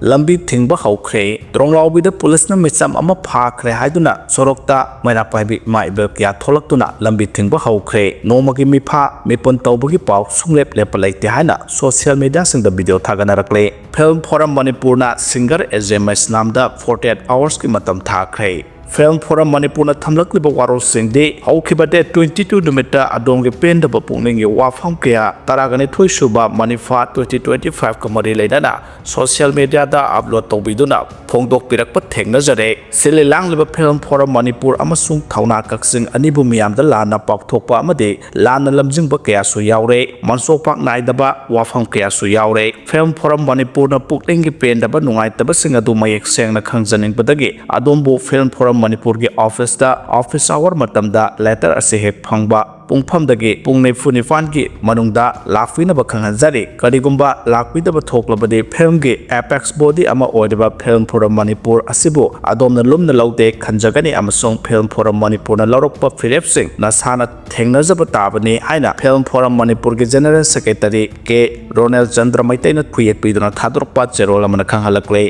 lambi thingba houkhre tronglawbida pulisna micham ama phakhre haiduna sorokta maina paibi maibe kya tholaktuna lambi thingba houkhre nomagi mipha mipon tawbagi paw sunglep lepalaite haina social media singda video thaganarakle film forum Manipur na singer SMS namda 48 hours ki matam thakhre Film Forum Manipur na thamlakliba warol singde haukibade 22 numita adomge pendaba pungningi wafam kaya taragani thoisuba manifa 2025 kamari leidana social media da upload tawbiduna phongdok pirakpa thengnajare sililangliba Film Forum Manipur amasung thauna kaksing anibu miyamda lana pakthokpa amade lana lamjingba kaya su yaure mansopak naidaba wafam kaya su yaure Film Forum Manipur na puklingi pendaba nungaitaba singadu mayek sengna khangjaningbadagi adombu Film Forum Manipur ki office hour matamda letter ase hek phangba pungphamdagi pungne funifan ki manungda lakfina ba khanghanjari karigumba lakpida ba thoklabade film ki apex body ama oidaba Film Forum Manipur asibu adomna lumna laude khanjagani amasong Film Forum Manipur na lorokpa firep sing na sana thengnajaba tabani haina Film Forum Manipur ki general secretary ke Ronald Chandra maitaina khuyek piduna thadurpa cherol amana khanghalakle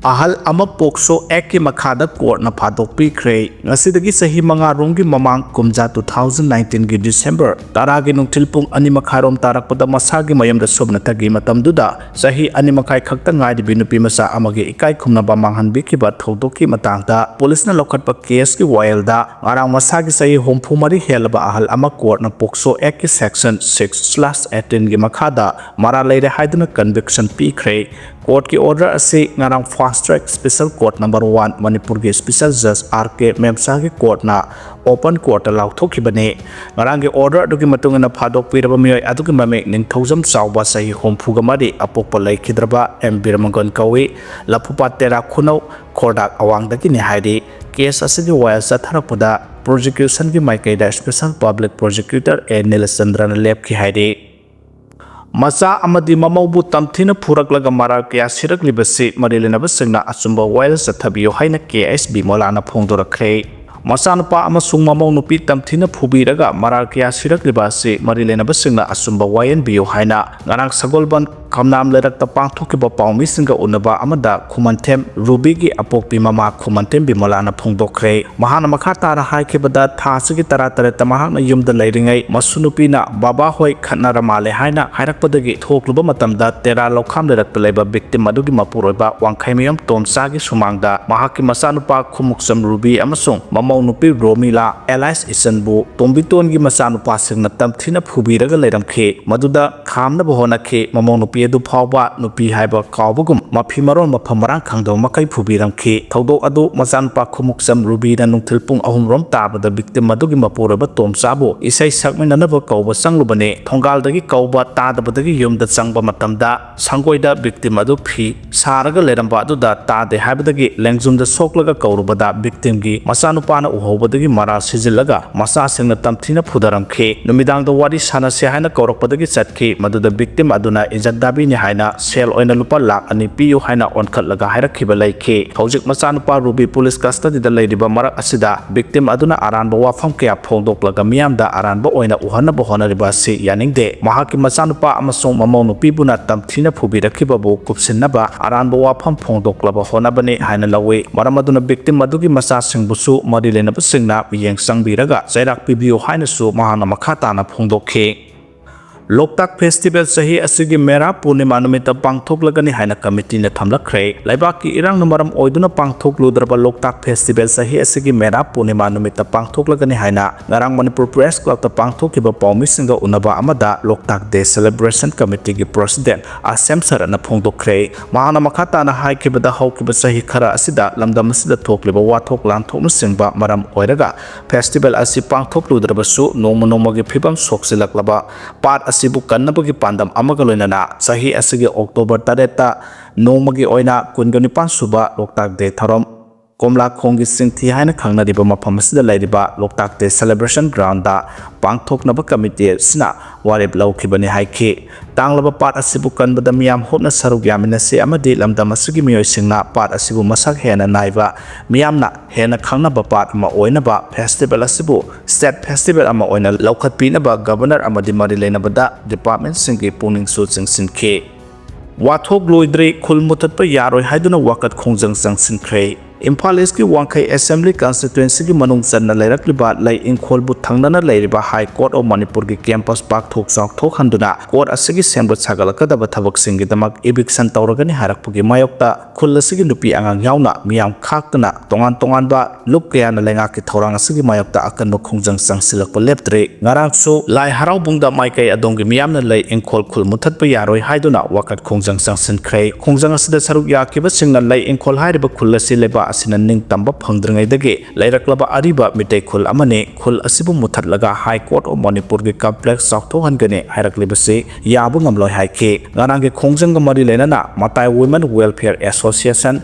ahal ama pokso eki makhada court na phadok pikhre ngasidagi sahi manga rongi mamang kumja 2019 gi December taragi nungthil pung ani makharom tarakpada masagi mayamda sobna tagi matamduda sahi ani makhai khakta ngai di binupi masa amagi ikai khumna ba manghan bikiba thodoki matangda police na lokhatpa case ki wailda ngarang masagi sahi homphu mari helba ahal ama court na pokso eki section 6/18 gi makhada mara leire haiduna conviction pikhre court ki order ase ngarang fast track special court number 1 Manipur ki special judge RK Memsa ki court na open court law thokibane ngarang ki order aduki matung na phadok piraba mioi aduki mame ningthaujam chawba sahi homphuga mari apokpa laikhidraba Birmangon kawi lapupa tera khunau khordak awangdaki ni hairi case asigi waya satharakpada prosecution ki maikaida special public prosecutor Nilasandra lab ki hairi Macha amadi Mamou tamthina furaklaga mara kaya siraklibasi marilenaba singna asumba wail sathabiyo haina KSB molana phongdorakre Macha nupa amasung Mamou nupi tamthina phubiraga mara kaya siraklibasi marilenaba singna asumba wayan biyo haina ngarang sagolban kamnam lerakta pangthokiba pawmi singa unaba amada khumantem ruby gi apokpi mama khumantem bimolana phongdokre mahana makhata ra haikibada thasigi taratare tamahakna yumda leiringai masunupina baba hoi khatnara male haina hairakpadagi thokluba matamda tera lokham lerakta leiba victim adugi mapuroiba wangkhaimiyam tomsagi sumangda mahaki masanupa khumuksam ruby amasung Mamou nupi romila Elias isanbu tombiton gi masanupa singna tamthina phubiraga leiramkhe maduda khamna bohonakhe Mamou nupi edu phawba nupi haiba kawbugum mafi maron maphamarang khangdo makai phubiramkhe thodok adu masanpa khumuksam ruby na nungthilpung ahumrom tabada victim adugi mapuraba tomsabu isai sakminanaba kawba sanglubane thongal kawba tadabadagi yumda changba matamda sangoida victim adu phi saraga leramba aduda tade haibadagi lengjumda soklaga kawrubada victim gi masanupana uhobadagi mara sijillaga masa singna tamthina phudaramkhe numidangda wari sanase haina kawrakpadagi chatki maduda victim aduna dabi ni haina sel oina lupa lak ani piyu haina onkhatlaga hairakhiba laikhe hojik machanupa ruby police custody da leiriba marak asida victim aduna aranba wafam kaya phongdoklaga miyamda aranba oina uhanaba honariba si yaningde mahaki machanupa amasung Mamou nupi buna tamthina phubirakhiba bu kupsinnaba aranba wafam phongdoklaba honabani haina lawi maramaduna victim adugi macha singbusu marilenaba singna miyeng sangbiraga jairak pibiyo haina su mahana makhatana phongdokhe Loktak Festival sahi asigi mera Purnima numita pangthoklagani haina committee na thamlakre laibaki irang numaram oiduna pangthokludraba Loktak Festival sahi asigi mera Purnima numita pangthoklagani haina ngarang Manipur Press Club ta pangthokiba pawmi singa unaba amada Loktak Day Celebration Committee gi President Asem Sarana phongdokre mahana makhata na haikibada haukiba sahi khara asida lamdam asida thokliba wathok lanthokna singba maram oiraga festival asi pangthokludraba su nongmagi phibam soksilaklaba part asibu kannabagi pandam amaga loinana sahi asigi October 3 ta nongmagi oina 29 suba Loktak Day tharom komla khongi singthi haina khangnariba mafam asida lairiba Loktak Day celebration ground da pangthoknaba committee sina warib laukhibani haikhi tanglaba part asibu kanbada miyam hopna saruk yamina se amadi lamdam asigi miyoi singna part asibu masak hena naiba miyamna hena khangnaba part ma oinaba festival asibu state festival ama oina laukhat pinaba governor amadi mari leinabada department singi puning su singsinke Wathok loidre khul mutat pa yaroi haiduna wakat khongjang changsinkhre Imphal East ki Wangkhai Assembly Constituency ki manung channa leirakliba lai inkhol bu thangnana leiriba High Court of Manipur ki campus park thok chok thok handuna court asigi sembot sagalakadaba thabak singi damak eviction tawragani harakpugi mayokta khul asigi nupi angang yauna miyam khaktana tongan ba lup kaya na lenga ki thorang asigi mayokta akanba khongjang changsilakpa leptre ngarangso lai harau bungda maikai adonggi miyamna lai inkhol khul muthat pa yaroi haiduna wakat khongjang changsinkhre khongjang asida saruk yakiba singna lai inkhol hairiba khul asi leba asina ning tamba phangdringaidagi lairaklaba ariba mitai khul amane khul asibu muthatlaga High Court of Manipur gi complex sakthohangane hairaklibase yabu ngamloi haike ngarangge khongjanga mari lenana Matai Women Welfare Association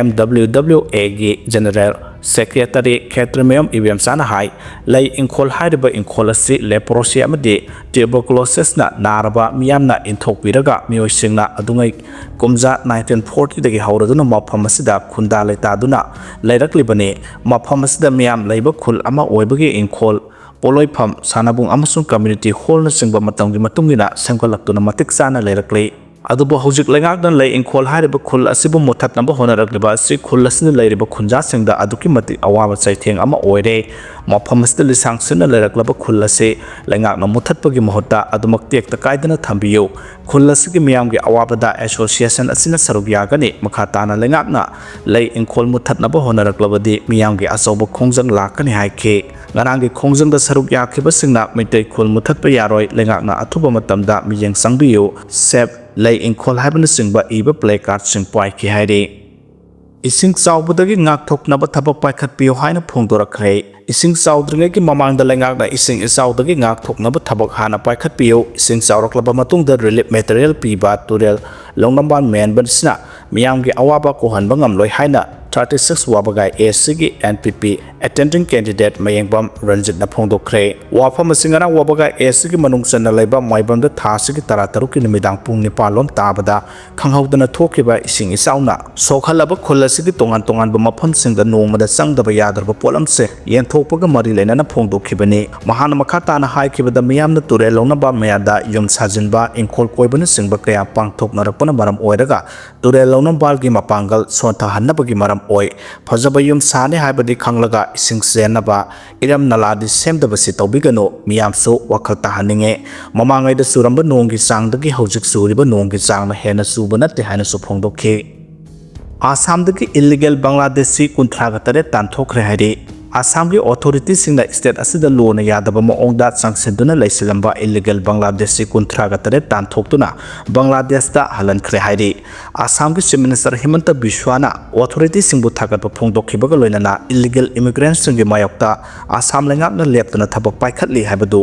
MWWA gi General Secretary Houkhre Micham Ibemsana hai lai inkhol hairiba inkhol asi leprosy amade tuberculosis na naraba miyamna inthokpiraga mioisingna adungai kumja 1940 dagi hauraduna mafam asida khunda leitaduna leiraklibane mafam asida miyam leiba khul ama oibagi inkhol poloifam sanabung amasung community hall na singba matamgi matungina sengkolaktuna matik sana leirakle adubo hojik lengakdan lei inkhol hairiba khul asibu muthat namba honarakliba asi khul asina leiriba khunja singda aduki mati awaba chaitheng ama oire mafam asida lisang sina leiraklaba khul ase lengakna muthatpagi mahota adumak tekta kaidana thambiyo khul asigi miyamgi awabada association asina saruk yagani makhatana lengakna lei inkhol muthat namba honaraklabadi miyamgi asoba khongjang lakani haike ngaranggi khongjang da saruk yakhiba singna mitai khul muthatpa yaroi lengakna athuba matamda miyeng sangbiyo sep lei inkhol haibana singba iba placard sing pai ki haire ising chaubudagi ngakthoknaba thabak paikhatpiyo haina phongdorakhre ising chaudringai ki mamangda lengakna ising chaudagi ngakthoknaba thabak hana paikhatpiyo ising chauraklaba matungda relief material piba turel longnamban menbansna miyamgi awaba kohanba ngamloi haina 36 wabagai ASCG NPP attending candidate Mayengbam Ranjit na phongdokhre wafam singana wabagai ASCG manung channa leiba maibam da thasigi tarataruki nimidang pung nipalom tabada khanghaudana thokiba ising isauna sokhalaba khulasigi tongan ba mafam singda nongmada changdaba yadarba polamse yenthokpaga mari leinana phongdokhibani mahana makhatana haikibada miyamna ture longnaba mayada yum sajinba inkhol koibana singba kaya pangthoknarakpana maram oiraga ture longnambalgi mapangal sontha hannabagi maram oi phajaba yum sane haibadi khanglaga ising senaba iram naladi semdabasi tawbigano miyamso wakhal tahaninge mamangai da suramba nonggi sangdagi hojik suriba nonggi sangna hena suba natte haina su phongdokhe Assamdagi illegal Bangladeshi kunthragatare tanthokre haire Assam ki authorities singna state asida lona yadaba maongda sangsenduna laisilamba illegal Bangladeshi kunthragatare tanthokduna Bangladesh da halankhre haire Assam ki Chief Minister Himanta Biswana authorities singbu thagatba phongdokhibaga loinana illegal immigrants singi mayokta Assam lengapna leptuna thabak paikhatli haibadu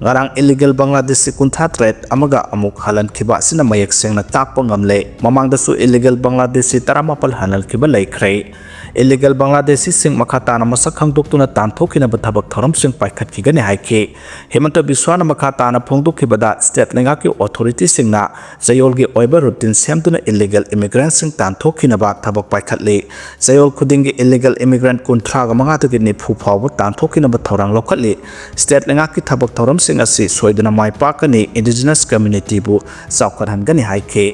ngarang illegal Bangladeshi kunthatret amaga amuk halankhiba sina mayek sengna takpa ngamle mamangda su illegal Bangladeshi taramapal halalkhiba laikhre illegal Bangladeshi sing makhatana masak khangdoktuna tanthokina bathabak thoram sing paikhatkigani haike Himanta Biswana makhatana phongdokhibada state lenga ki authority singna jayolgi oiba routine semtuna illegal immigrants sing tanthokina ba thabak paikhatli jayol khudingi illegal immigrant kunthraga mangatagi ni phuphaw tanthokina ba thorang lokhatli state lenga ki thabak thoram sing asi soiduna mai pakani indigenous community bu chawkharhangani haike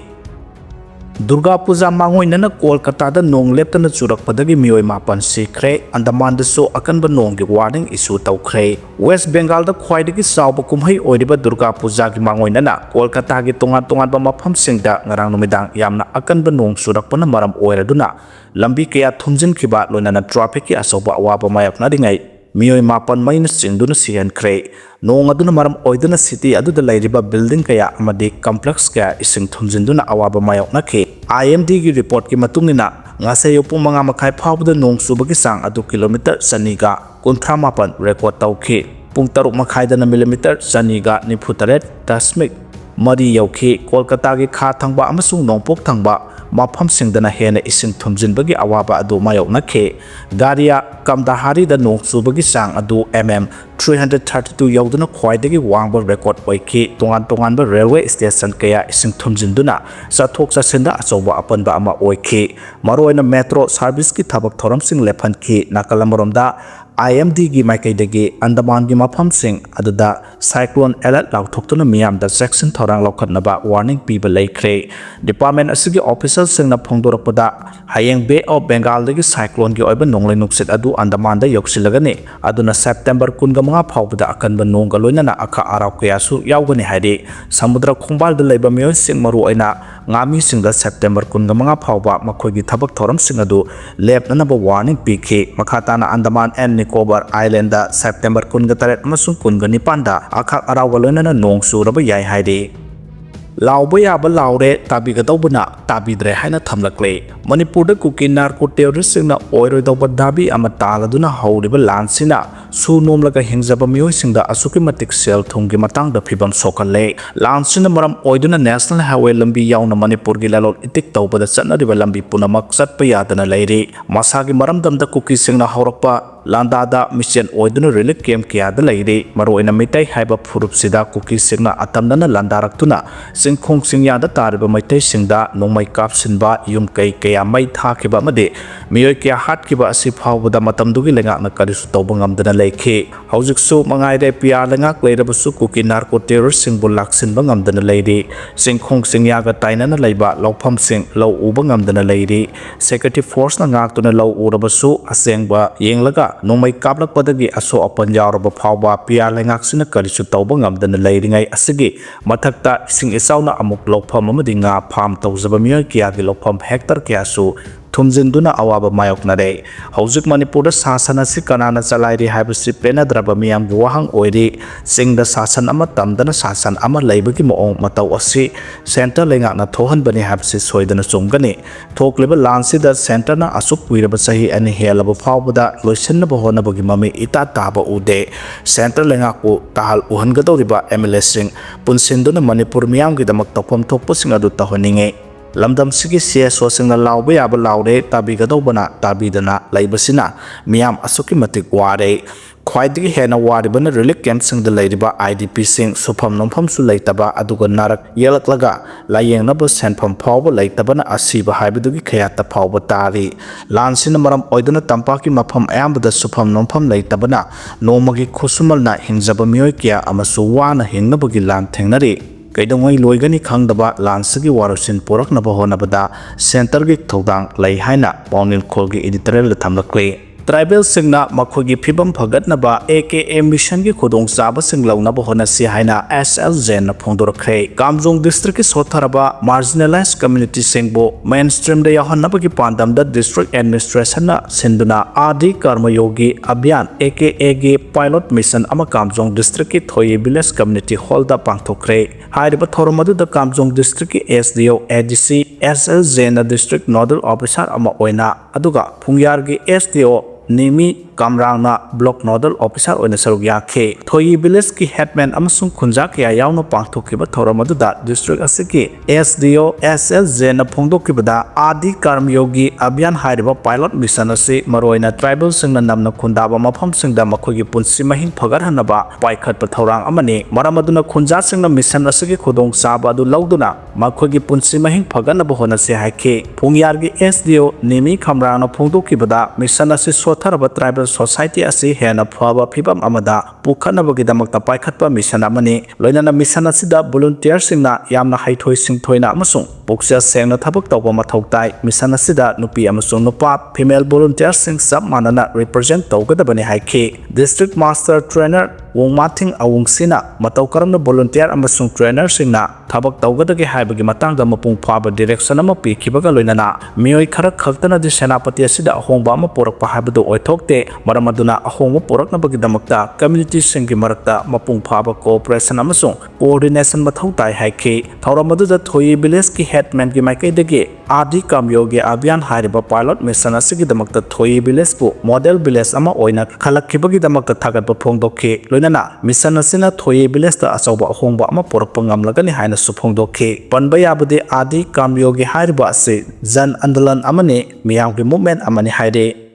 Durga Puja mangoinana Kolkata da nong leptana churakpadagi mioi mapan sikre Andaman da so akanba nonggi warning issue tawkhre West Bengal da khwaidagi chawba kumhai oiriba Durga Puja gi mangoinana Kolkata gi tongan ba mafam singda ngarang numidang yamna akanba nong churakpana maram oiraduna lambi kaya thumjin khiba loinana traffic ki asoba awaba mayakna dingai mioi mapan maina singduna sihankre nong aduna maram oiduna city aduda lairiba building kaya amadi complex kaya ising thumjinduna awaba mayokna ke IMD gi report ki matungina ngasayo pung manga makhai phawda nong subagi sang adu kilometer saniga kunthra mapan record tawkhi pung taruk makhai dana millimeter saniga nifutaret dasmik mari yauki Kolkata gi kha thangba amasung nongpok thangba mafam singdana hena ising thumjinbagi awaba adu mayokna ke Garia Kamdahari da nong subagi sang adu mm 332 yauduna khwaidagi wangba record oiki tongan ba railway station kaya ising thumjinduna sathok chasinda achoba apanba ama oiki maroina metro service ki thabak thoram sing lephan ki nakalamromda IMD gi maikaidagi Andaman gi mafamsing aduda cyclone alert lauthokna miyamda section thorang lokhatnaba warning piba laikre department asigi official singna phongdorakpada hayeng Bay of Bengal dagi cyclone gi oiba nonglai nuksit adu Andaman da yoksilagani aduna September 15 phawbada akanba nongga loinana akha araw kayasu yawgani haidi samudra khongbal da laiba miyo sing maru aina ngami singda September 15 phawba makhoigi thabak thoram sing adu lepnanaba warning pikhi makhatana Andaman and Nicobar Island da September 18 amasung 19 da akha araw loinana nong suraba yai haidi Lauba yaba laure tabigadobana tabidre haina thamlakle Manipur da kuki narco terrorist singna oiroidoba dabi ama taladuna hauliba lansina su nomlaga hingjaba mioi singda asuki matik sel thumgi matang da phibam sokalle lansina maram oiduna national highway lambi yauna Manipur gi lalol itik tawbada chatnariba lambi punamak chatpa yadana leiri masagi maram damda kuki singna haurakpa Landada mission oiduna relief camp kiyada leiri maroina mitai haiba phurup sida kuki singna atamdana landaraktuna singkhong singyada tariba maitai singda nongmai kapsinba yum kai kaya mai thakiba amade miyoi kya hatkiba asi phawbada matamdugi lengakna karisu tawba ngamdana leikhi haujiksu mangaire pia lengak leirabasu kuki narco terrorist singbu laksinba ngamdana leiri singkhong singyaga tainana leiba lawpham sing law uba ngamdana leiri security force na ngaktuna law urabasu asengba yenglaga nongmai kaplakpadagi aso apan yawraba phawba pia lengaksina karisu tawba ngamdana leiringai asigi mathakta sing isauna amuk lawpham amadi nga farm tawjaba miyoi kiyagi lawpham hector kiyasu thumjinduna awaba mayoknare haujik Manipur da sasan asi kanana chalairi haibasi penadraba miyam gi wahang oiri singda sasan ama tamdana sasan ama leibagi moong mataw asi center lengakna thohan bani haibasi soidana chungani thokleba lansi da center na asuk puiraba sahi ani helaba phawbada loisanna bahona bagi mami ita taba ude center lengakku tahal uhangadoriba MLA sing punsinduna Manipur miyam gi damak tawpham thokpa sing adu tahoninge Lamdam sigi CSO singna lauba yaba laure tabigadobana tabidana laibasina miyam asuki matik ware khwaidigi hena waribana relief camp singda leiriba IDP sing sufam nompham su leitaba aduga narak yelaklaga layengnaba senpham phawba leitabana asiba haibadugi khayata phawba tari lansina maram oidana tampaki mafam ayambada sufam nompham leitabana nomagi khusumalna hingjaba miyoi kya amasu wana hingnabagi lan thengnari Kaidongwai loigani khangdaba lansagi warusin poraknaba honabada center gi thodang lei haina pawnil kholgi editorial da thamlakle Tribal singna makhogi phibam phagatnaba AKA mission gi khodong chaba sing lawnaba honasi haina SLJ na phongdorakre Kamjong district ki sotharaba marginalized community singbo mainstream da yahannaba gi pandam da district administration na sinduna adi karma yogi abhiyan AKA gi pilot mission ama Kamjong district ki Thoye village community hall da pangthokre hairiba thoromadu da Kamjong district ki SDO ADC SLJ na district nodal officer ama oina aduga phungyar gi SDO Nimi Kamrangna block nodal officer oina saruk yakhe Thoyi village ki headman amasung khunjak ya yawna pangthokiba thoramadu da district asiki SDO SLJ na phongdokibada adi karmyogi abhiyan hairiba pilot mission ase maroina tribal singna namna khundaba mafam singda makhogi punsi mahing phagar hanaba paikhatpa thorang amani maramaduna khunja singna mission asigi khodong chaba adu lawduna makhogi punsi mahing phagarnaba honase haike phungyargi SDO Nimi Kamrangna phongdokibada mission ase sotharaba tribal society asi hena phaba phibam amada pukhanabagi damakta paikhatpa mission amani loinana mission asida volunteer singna yamna haithoi singthoina amasung puksa sengna thabak tawba mathau tai mission asida nupi amasung nupa female volunteer sing sab manana represent tawgadabani haike district master trainer wongmathing awungsina matau karamna volunteer amasung trainer singna thabak tawgadagi haibagi matangda mapung phaba direction ama pikhibaga loinana miyoi khara khaltana di senapati asida ahongba ama porakpa haibadu oithokte maramaduna ahongba poraknabagi damakta community singi marakta mapung phaba cooperation amasung coordination mathau tai haike thauramadu da Thoyi village ki headman ki maikai dagi adi kamyogi abhiyan hairiba pilot mission asigi damakta Thoyi village bu model village ama oina khalakkibagi damakta thagatba phongdokhe loinana mission asina Thoyi village da achauba ahongba ama porakpa ngamlagani haina suphongdokhe panba yabadi adi kamyogi hairiba ase jan andolan amani miyamgi movement amani haire